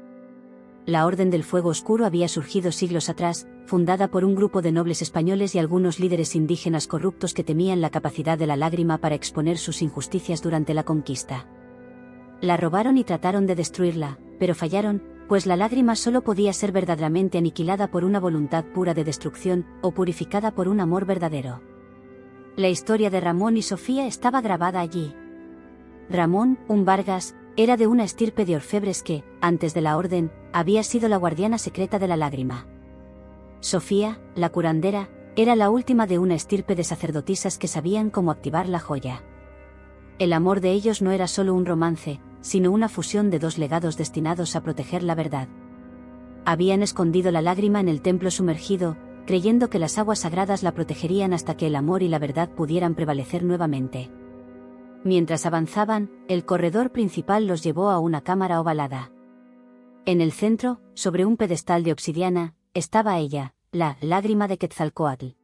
La Orden del Fuego Oscuro había surgido siglos atrás, fundada por un grupo de nobles españoles y algunos líderes indígenas corruptos que temían la capacidad de la lágrima para exponer sus injusticias durante la conquista. La robaron y trataron de destruirla, pero fallaron, pues la lágrima solo podía ser verdaderamente aniquilada por una voluntad pura de destrucción, o purificada por un amor verdadero. La historia de Ramón y Sofía estaba grabada allí. Ramón, un Vargas, era de una estirpe de orfebres que, antes de la orden, había sido la guardiana secreta de la lágrima. Sofía, la curandera, era la última de una estirpe de sacerdotisas que sabían cómo activar la joya. El amor de ellos no era solo un romance, sino una fusión de dos legados destinados a proteger la verdad. Habían escondido la lágrima en el templo sumergido, creyendo que las aguas sagradas la protegerían hasta que el amor y la verdad pudieran prevalecer nuevamente. Mientras avanzaban, el corredor principal los llevó a una cámara ovalada. En el centro, sobre un pedestal de obsidiana, estaba ella, la lágrima de Quetzalcóatl.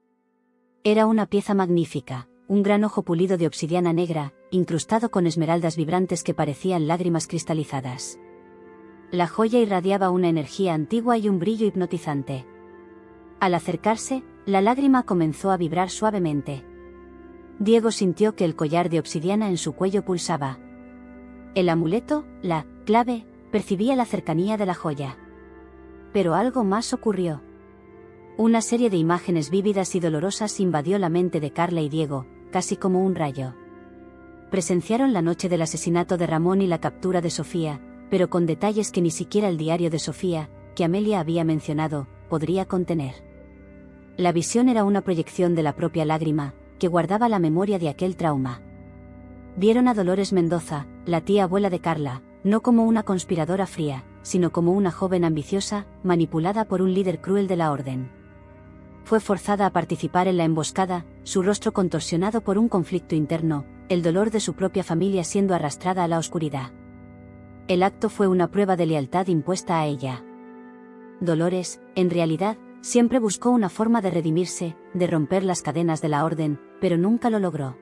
Era una pieza magnífica, un gran ojo pulido de obsidiana negra, incrustado con esmeraldas vibrantes que parecían lágrimas cristalizadas. La joya irradiaba una energía antigua y un brillo hipnotizante. Al acercarse, la lágrima comenzó a vibrar suavemente. Diego sintió que el collar de obsidiana en su cuello pulsaba. El amuleto, la clave, percibía la cercanía de la joya. Pero algo más ocurrió. Una serie de imágenes vívidas y dolorosas invadió la mente de Carla y Diego, casi como un rayo. Presenciaron la noche del asesinato de Ramón y la captura de Sofía, pero con detalles que ni siquiera el diario de Sofía, que Amelia había mencionado, podría contener. La visión era una proyección de la propia lágrima, que guardaba la memoria de aquel trauma. Vieron a Dolores Mendoza, la tía abuela de Carla, no como una conspiradora fría, sino como una joven ambiciosa, manipulada por un líder cruel de la orden. Fue forzada a participar en la emboscada, su rostro contorsionado por un conflicto interno, el dolor de su propia familia siendo arrastrada a la oscuridad. El acto fue una prueba de lealtad impuesta a ella. Dolores, en realidad, siempre buscó una forma de redimirse, de romper las cadenas de la orden, pero nunca lo logró.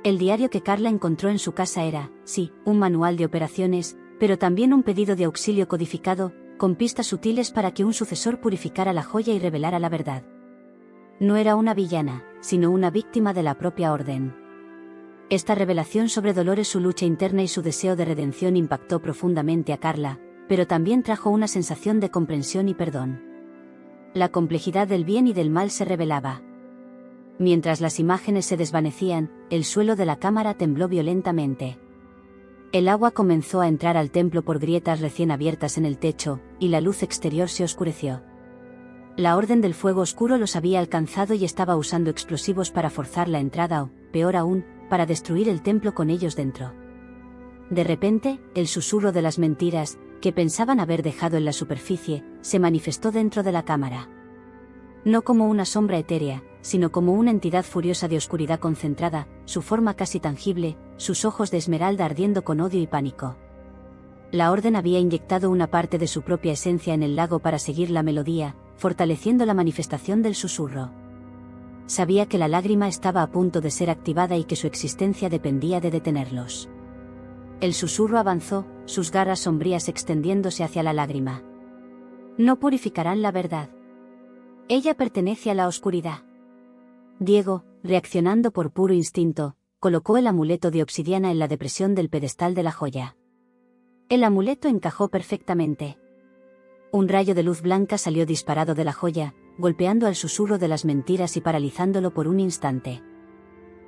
El diario que Carla encontró en su casa era, sí, un manual de operaciones, pero también un pedido de auxilio codificado, con pistas sutiles para que un sucesor purificara la joya y revelara la verdad. No era una villana, sino una víctima de la propia orden. Esta revelación sobre Dolores, su lucha interna y su deseo de redención impactó profundamente a Carla, pero también trajo una sensación de comprensión y perdón. La complejidad del bien y del mal se revelaba. Mientras las imágenes se desvanecían, el suelo de la cámara tembló violentamente. El agua comenzó a entrar al templo por grietas recién abiertas en el techo, y la luz exterior se oscureció. La Orden del Fuego Oscuro los había alcanzado y estaba usando explosivos para forzar la entrada o, peor aún, para destruir el templo con ellos dentro. De repente, el susurro de las mentiras, que pensaban haber dejado en la superficie, se manifestó dentro de la cámara. No como una sombra etérea, sino como una entidad furiosa de oscuridad concentrada, su forma casi tangible, sus ojos de esmeralda ardiendo con odio y pánico. La orden había inyectado una parte de su propia esencia en el lago para seguir la melodía, fortaleciendo la manifestación del susurro. Sabía que la lágrima estaba a punto de ser activada y que su existencia dependía de detenerlos. El susurro avanzó, sus garras sombrías extendiéndose hacia la lágrima. No purificarán la verdad. Ella pertenece a la oscuridad. Diego, reaccionando por puro instinto, colocó el amuleto de obsidiana en la depresión del pedestal de la joya. El amuleto encajó perfectamente. Un rayo de luz blanca salió disparado de la joya, golpeando al susurro de las mentiras y paralizándolo por un instante.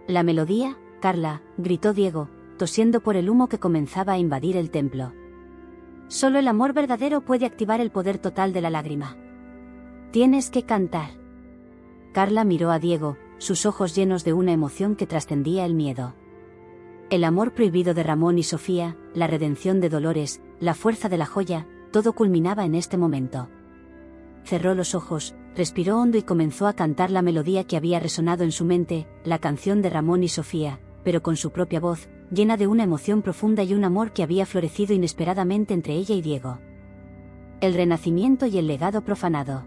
«La melodía, Carla», gritó Diego, tosiendo por el humo que comenzaba a invadir el templo. «Solo el amor verdadero puede activar el poder total de la lágrima. Tienes que cantar». Carla miró a Diego, sus ojos llenos de una emoción que trascendía el miedo. El amor prohibido de Ramón y Sofía, la redención de Dolores, la fuerza de la joya, todo culminaba en este momento. Cerró los ojos, respiró hondo y comenzó a cantar la melodía que había resonado en su mente, la canción de Ramón y Sofía, pero con su propia voz, llena de una emoción profunda y un amor que había florecido inesperadamente entre ella y Diego. El renacimiento y el legado profanado.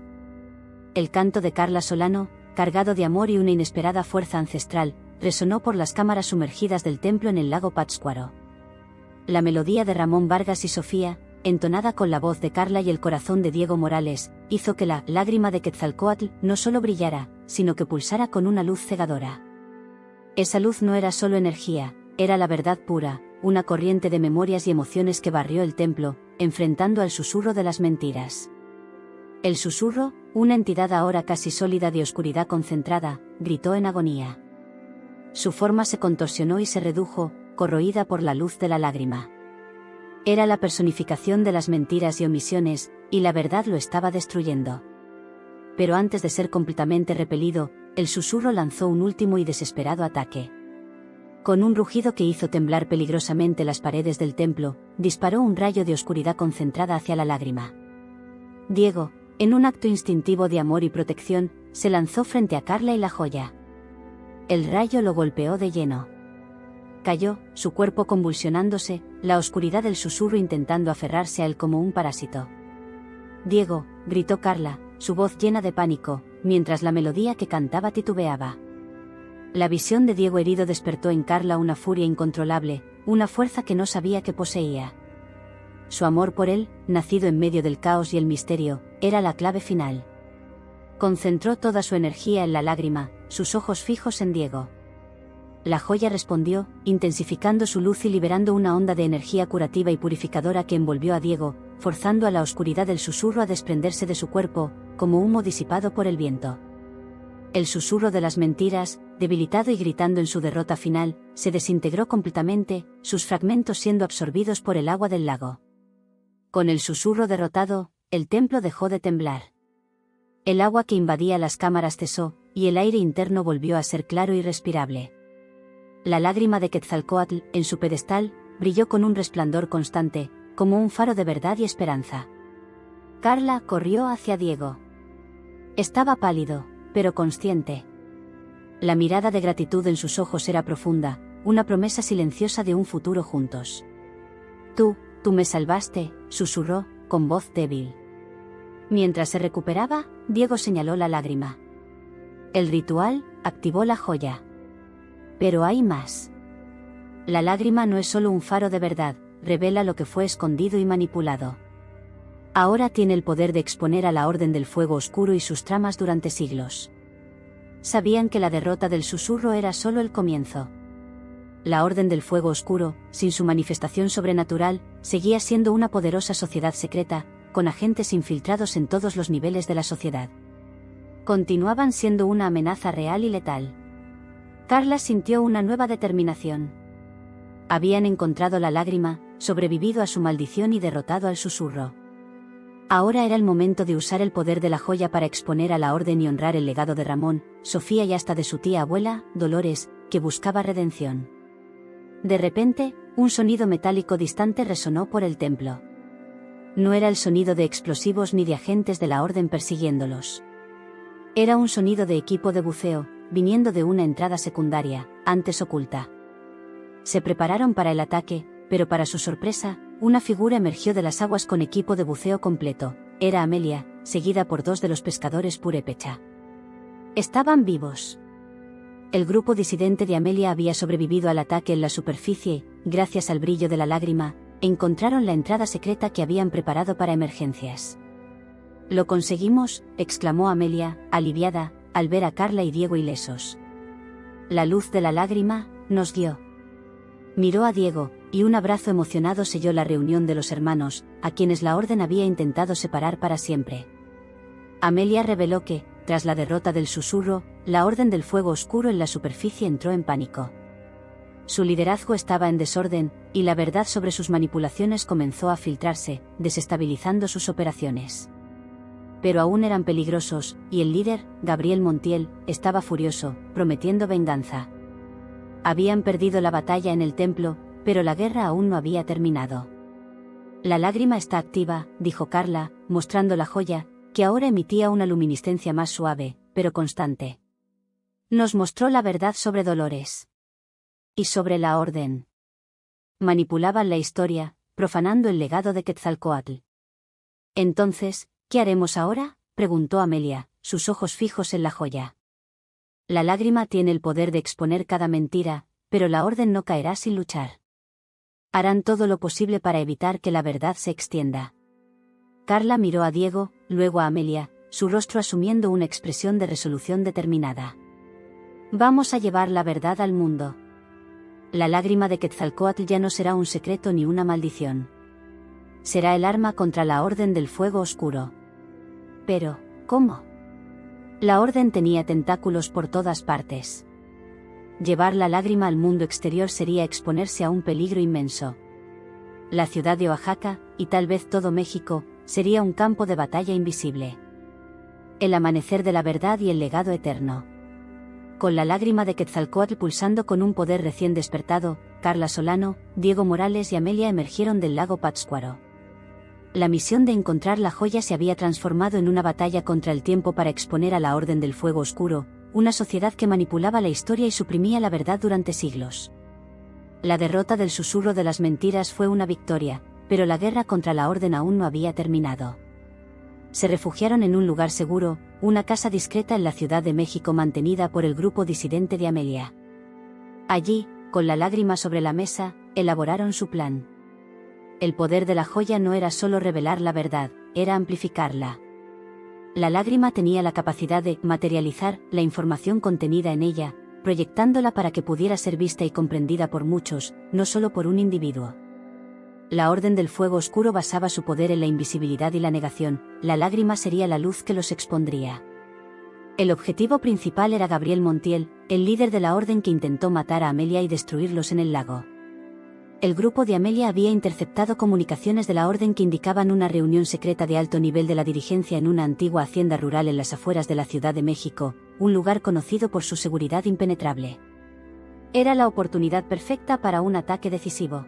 El canto de Carla Solano, cargado de amor y una inesperada fuerza ancestral, resonó por las cámaras sumergidas del templo en el lago Pátzcuaro. La melodía de Ramón Vargas y Sofía, entonada con la voz de Carla y el corazón de Diego Morales, hizo que la lágrima de Quetzalcóatl no solo brillara, sino que pulsara con una luz cegadora. Esa luz no era solo energía, era la verdad pura, una corriente de memorias y emociones que barrió el templo, enfrentando al susurro de las mentiras. El susurro, una entidad ahora casi sólida de oscuridad concentrada, gritó en agonía. Su forma se contorsionó y se redujo, corroída por la luz de la lágrima. Era la personificación de las mentiras y omisiones, y la verdad lo estaba destruyendo. Pero antes de ser completamente repelido, el susurro lanzó un último y desesperado ataque. Con un rugido que hizo temblar peligrosamente las paredes del templo, disparó un rayo de oscuridad concentrada hacia la lágrima. Diego, en un acto instintivo de amor y protección, se lanzó frente a Carla y la joya. El rayo lo golpeó de lleno. Cayó, su cuerpo convulsionándose, la oscuridad del susurro intentando aferrarse a él como un parásito. «Diego», gritó Carla, su voz llena de pánico, mientras la melodía que cantaba titubeaba. La visión de Diego herido despertó en Carla una furia incontrolable, una fuerza que no sabía que poseía. Su amor por él, nacido en medio del caos y el misterio, era la clave final. Concentró toda su energía en la lágrima, sus ojos fijos en Diego. La joya respondió, intensificando su luz y liberando una onda de energía curativa y purificadora que envolvió a Diego, forzando a la oscuridad del susurro a desprenderse de su cuerpo, como humo disipado por el viento. El susurro de las mentiras, debilitado y gritando en su derrota final, se desintegró completamente, sus fragmentos siendo absorbidos por el agua del lago. Con el susurro derrotado, el templo dejó de temblar. El agua que invadía las cámaras cesó, y el aire interno volvió a ser claro y respirable. La lágrima de Quetzalcóatl, en su pedestal, brilló con un resplandor constante, como un faro de verdad y esperanza. Carla corrió hacia Diego. Estaba pálido, pero consciente. La mirada de gratitud en sus ojos era profunda, una promesa silenciosa de un futuro juntos. Tú me salvaste», susurró, con voz débil. Mientras se recuperaba, Diego señaló la lágrima. El ritual activó la joya. Pero hay más. La lágrima no es solo un faro de verdad, revela lo que fue escondido y manipulado. Ahora tiene el poder de exponer a la Orden del Fuego Oscuro y sus tramas durante siglos. Sabían que la derrota del susurro era solo el comienzo. La Orden del Fuego Oscuro, sin su manifestación sobrenatural, seguía siendo una poderosa sociedad secreta, con agentes infiltrados en todos los niveles de la sociedad. Continuaban siendo una amenaza real y letal. Carla sintió una nueva determinación. Habían encontrado la lágrima, sobrevivido a su maldición y derrotado al susurro. Ahora era el momento de usar el poder de la joya para exponer a la Orden y honrar el legado de Ramón, Sofía y hasta de su tía abuela, Dolores, que buscaba redención. De repente, un sonido metálico distante resonó por el templo. No era el sonido de explosivos ni de agentes de la Orden persiguiéndolos. Era un sonido de equipo de buceo, viniendo de una entrada secundaria, antes oculta. Se prepararon para el ataque, pero para su sorpresa, Una figura emergió de las aguas con equipo de buceo completo. Era Amelia, seguida por 2 de los pescadores purépecha. Estaban vivos. El grupo disidente de Amelia había sobrevivido al ataque en la superficie, gracias al brillo de la lágrima, encontraron la entrada secreta que habían preparado para emergencias. «Lo conseguimos», exclamó Amelia, aliviada, al ver a Carla y Diego ilesos. La luz de la lágrima nos guió. Miró a Diego, y un abrazo emocionado selló la reunión de los hermanos, a quienes la Orden había intentado separar para siempre. Amelia reveló que, tras la derrota del Susurro, la Orden del Fuego Oscuro en la superficie entró en pánico. Su liderazgo estaba en desorden, y la verdad sobre sus manipulaciones comenzó a filtrarse, desestabilizando sus operaciones. Pero aún eran peligrosos, y el líder, Gabriel Montiel, estaba furioso, prometiendo venganza. Habían perdido la batalla en el templo, pero la guerra aún no había terminado. «La lágrima está activa», dijo Carla, mostrando la joya, que ahora emitía una luminiscencia más suave, pero constante. Nos mostró la verdad sobre Dolores. Y sobre la Orden. Manipulaban la historia, profanando el legado de Quetzalcóatl. «Entonces, ¿qué haremos ahora?», preguntó Amelia, sus ojos fijos en la joya. «La lágrima tiene el poder de exponer cada mentira, pero la Orden no caerá sin luchar. Harán todo lo posible para evitar que la verdad se extienda». Carla miró a Diego, luego a Amelia, su rostro asumiendo una expresión de resolución determinada. «Vamos a llevar la verdad al mundo. La lágrima de Quetzalcóatl ya no será un secreto ni una maldición. Será el arma contra la Orden del Fuego Oscuro». Pero, ¿cómo? La Orden tenía tentáculos por todas partes. Llevar la lágrima al mundo exterior sería exponerse a un peligro inmenso. La ciudad de Oaxaca, y tal vez todo México, sería un campo de batalla invisible. El amanecer de la verdad y el legado eterno. Con la lágrima de Quetzalcóatl pulsando con un poder recién despertado, Carla Solano, Diego Morales y Amelia emergieron del lago Pátzcuaro. La misión de encontrar la joya se había transformado en una batalla contra el tiempo para exponer a la Orden del Fuego Oscuro, una sociedad que manipulaba la historia y suprimía la verdad durante siglos. La derrota del Susurro de las Mentiras fue una victoria, pero la guerra contra la Orden aún no había terminado. Se refugiaron en un lugar seguro, una casa discreta en la Ciudad de México mantenida por el grupo disidente de Amelia. Allí, con la lágrima sobre la mesa, elaboraron su plan. El poder de la joya no era solo revelar la verdad, era amplificarla. La lágrima tenía la capacidad de materializar la información contenida en ella, proyectándola para que pudiera ser vista y comprendida por muchos, no solo por un individuo. La Orden del Fuego Oscuro basaba su poder en la invisibilidad y la negación, la lágrima sería la luz que los expondría. El objetivo principal era Gabriel Montiel, el líder de la Orden que intentó matar a Amelia y destruirlos en el lago. El grupo de Amelia había interceptado comunicaciones de la Orden que indicaban una reunión secreta de alto nivel de la dirigencia en una antigua hacienda rural en las afueras de la Ciudad de México, un lugar conocido por su seguridad impenetrable. Era la oportunidad perfecta para un ataque decisivo.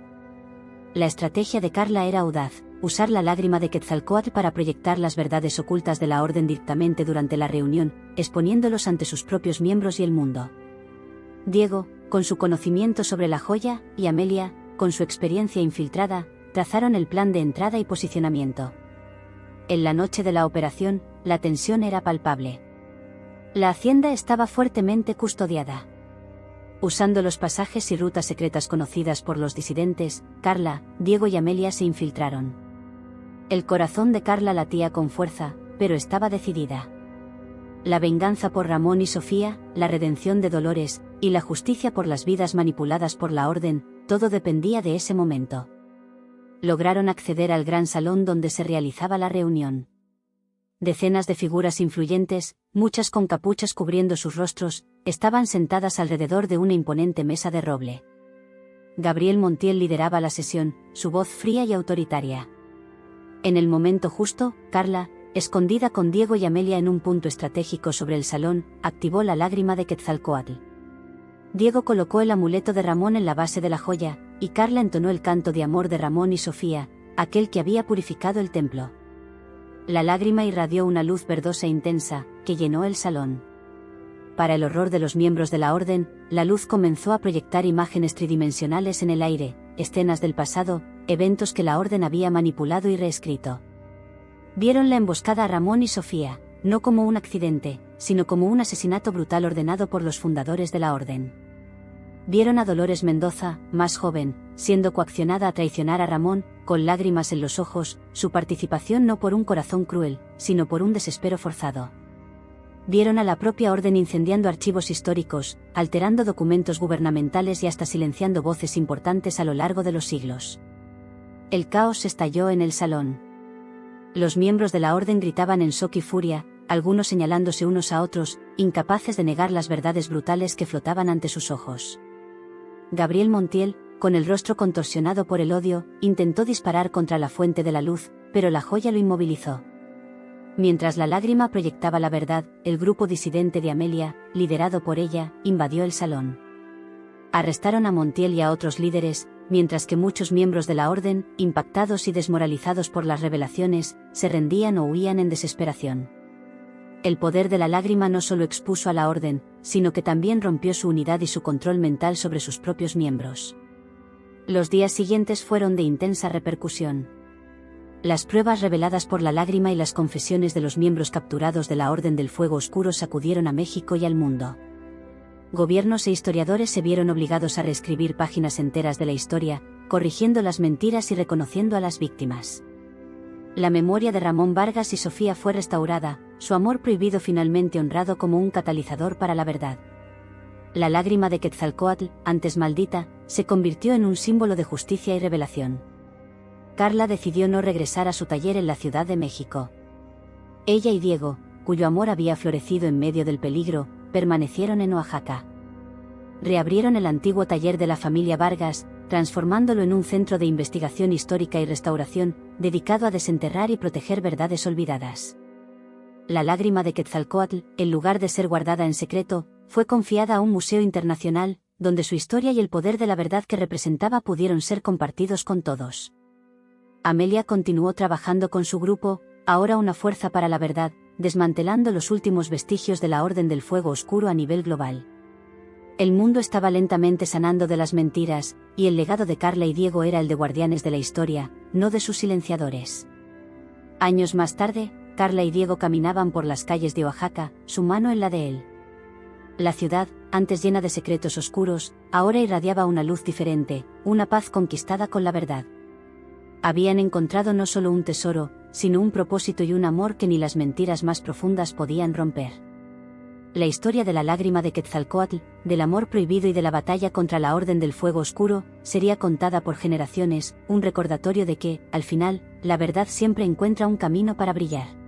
La estrategia de Carla era audaz, usar la lágrima de Quetzalcóatl para proyectar las verdades ocultas de la Orden directamente durante la reunión, exponiéndolos ante sus propios miembros y el mundo. Diego, con su conocimiento sobre la joya, y Amelia, con su experiencia infiltrada, trazaron el plan de entrada y posicionamiento. En la noche de la operación, la tensión era palpable. La hacienda estaba fuertemente custodiada. Usando los pasajes y rutas secretas conocidas por los disidentes, Carla, Diego y Amelia se infiltraron. El corazón de Carla latía con fuerza, pero estaba decidida. La venganza por Ramón y Sofía, la redención de Dolores, y la justicia por las vidas manipuladas por la Orden, todo dependía de ese momento. Lograron acceder al gran salón donde se realizaba la reunión. Decenas de figuras influyentes, muchas con capuchas cubriendo sus rostros, estaban sentadas alrededor de una imponente mesa de roble. Gabriel Montiel lideraba la sesión, su voz fría y autoritaria. En el momento justo, Carla, escondida con Diego y Amelia en un punto estratégico sobre el salón, activó la lágrima de Quetzalcóatl. Diego colocó el amuleto de Ramón en la base de la joya, y Carla entonó el canto de amor de Ramón y Sofía, aquel que había purificado el templo. La lágrima irradió una luz verdosa intensa, que llenó el salón. Para el horror de los miembros de la Orden, la luz comenzó a proyectar imágenes tridimensionales en el aire, escenas del pasado, eventos que la Orden había manipulado y reescrito. Vieron la emboscada a Ramón y Sofía, no como un accidente, sino como un asesinato brutal ordenado por los fundadores de la Orden. Vieron a Dolores Mendoza, más joven, siendo coaccionada a traicionar a Ramón, con lágrimas en los ojos, su participación no por un corazón cruel, sino por un desespero forzado. Vieron a la propia Orden incendiando archivos históricos, alterando documentos gubernamentales y hasta silenciando voces importantes a lo largo de los siglos. El caos estalló en el salón. Los miembros de la Orden gritaban en shock y furia, algunos señalándose unos a otros, incapaces de negar las verdades brutales que flotaban ante sus ojos. Gabriel Montiel, con el rostro contorsionado por el odio, intentó disparar contra la fuente de la luz, pero la joya lo inmovilizó. Mientras la lágrima proyectaba la verdad, el grupo disidente de Amelia, liderado por ella, invadió el salón. Arrestaron a Montiel y a otros líderes, mientras que muchos miembros de la Orden, impactados y desmoralizados por las revelaciones, se rendían o huían en desesperación. El poder de la lágrima no solo expuso a la Orden, sino que también rompió su unidad y su control mental sobre sus propios miembros. Los días siguientes fueron de intensa repercusión. Las pruebas reveladas por la lágrima y las confesiones de los miembros capturados de la Orden del Fuego Oscuro sacudieron a México y al mundo. Gobiernos e historiadores se vieron obligados a reescribir páginas enteras de la historia, corrigiendo las mentiras y reconociendo a las víctimas. La memoria de Ramón Vargas y Sofía fue restaurada, su amor prohibido finalmente honrado como un catalizador para la verdad. La lágrima de Quetzalcóatl, antes maldita, se convirtió en un símbolo de justicia y revelación. Carla decidió no regresar a su taller en la Ciudad de México. Ella y Diego, cuyo amor había florecido en medio del peligro, permanecieron en Oaxaca. Reabrieron el antiguo taller de la familia Vargas, transformándolo en un centro de investigación histórica y restauración, dedicado a desenterrar y proteger verdades olvidadas. La lágrima de Quetzalcóatl, en lugar de ser guardada en secreto, fue confiada a un museo internacional, donde su historia y el poder de la verdad que representaba pudieron ser compartidos con todos. Amelia continuó trabajando con su grupo, ahora una fuerza para la verdad, desmantelando los últimos vestigios de la Orden del Fuego Oscuro a nivel global. El mundo estaba lentamente sanando de las mentiras, y el legado de Carla y Diego era el de guardianes de la historia, no de sus silenciadores. Años más tarde, Carla y Diego caminaban por las calles de Oaxaca, su mano en la de él. La ciudad, antes llena de secretos oscuros, ahora irradiaba una luz diferente, una paz conquistada con la verdad. Habían encontrado no solo un tesoro, sino un propósito y un amor que ni las mentiras más profundas podían romper. La historia de la lágrima de Quetzalcóatl, del amor prohibido y de la batalla contra la Orden del Fuego Oscuro, sería contada por generaciones, un recordatorio de que, al final, la verdad siempre encuentra un camino para brillar.